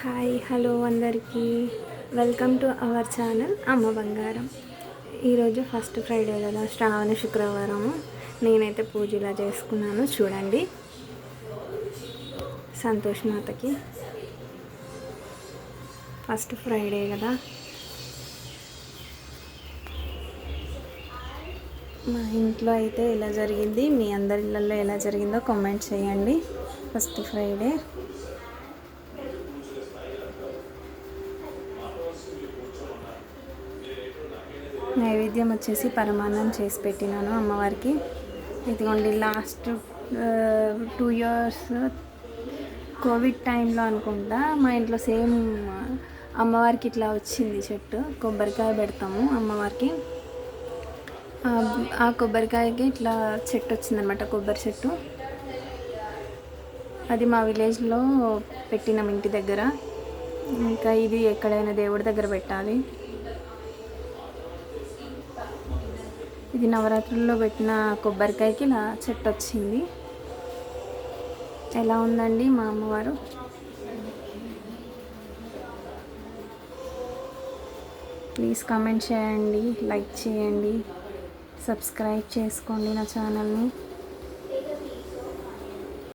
Hi hello అందరికీ welcome to our channel అమ్మ బంగారం. ఈరోజు ఫస్ట్ ఫ్రైడే కదా, శ్రావణ శుక్రవారము. నేనైతే పూజ ఇలా చేసుకున్నాను చూడండి. సంతోష్ మాతకి ఫస్ట్ ఫ్రైడే కదా. మా ఇంట్లో అయితే ఎలా జరిగింది, మీ అందరి ఇళ్ళల్లో ఎలా జరిగిందో కామెంట్ చేయండి. ఫస్ట్ ఫ్రైడే నైవేద్యం వచ్చేసి పరమాన్నం చేసి పెట్టినాను అమ్మవారికి. ఇదిగోండి, లాస్ట్ 2 years కోవిడ్ టైంలో అనుకుంటా మా ఇంట్లో సేమ్ అమ్మవారికి ఇట్లా వచ్చింది చెట్టు. కొబ్బరికాయ పెడతాము అమ్మవారికి. ఆ కొబ్బరికాయకి ఇట్లా చెట్టు వచ్చిందనమాట, కొబ్బరి చెట్టు. అది మా విలేజ్లో పెట్టినాం ఇంటి దగ్గర. ఇంకా ఇది ఎక్కడైనా దేవుడి దగ్గర పెట్టాలి. ఇది నవరాత్రుల్లో పెట్టిన కొబ్బరికాయకి ఇలా చెట్టు వచ్చింది. ఎలా ఉందండి మా అమ్మవారు? ప్లీజ్ కామెంట్ చేయండి, లైక్ చేయండి, సబ్స్క్రైబ్ చేసుకోండి నా ఛానల్ని.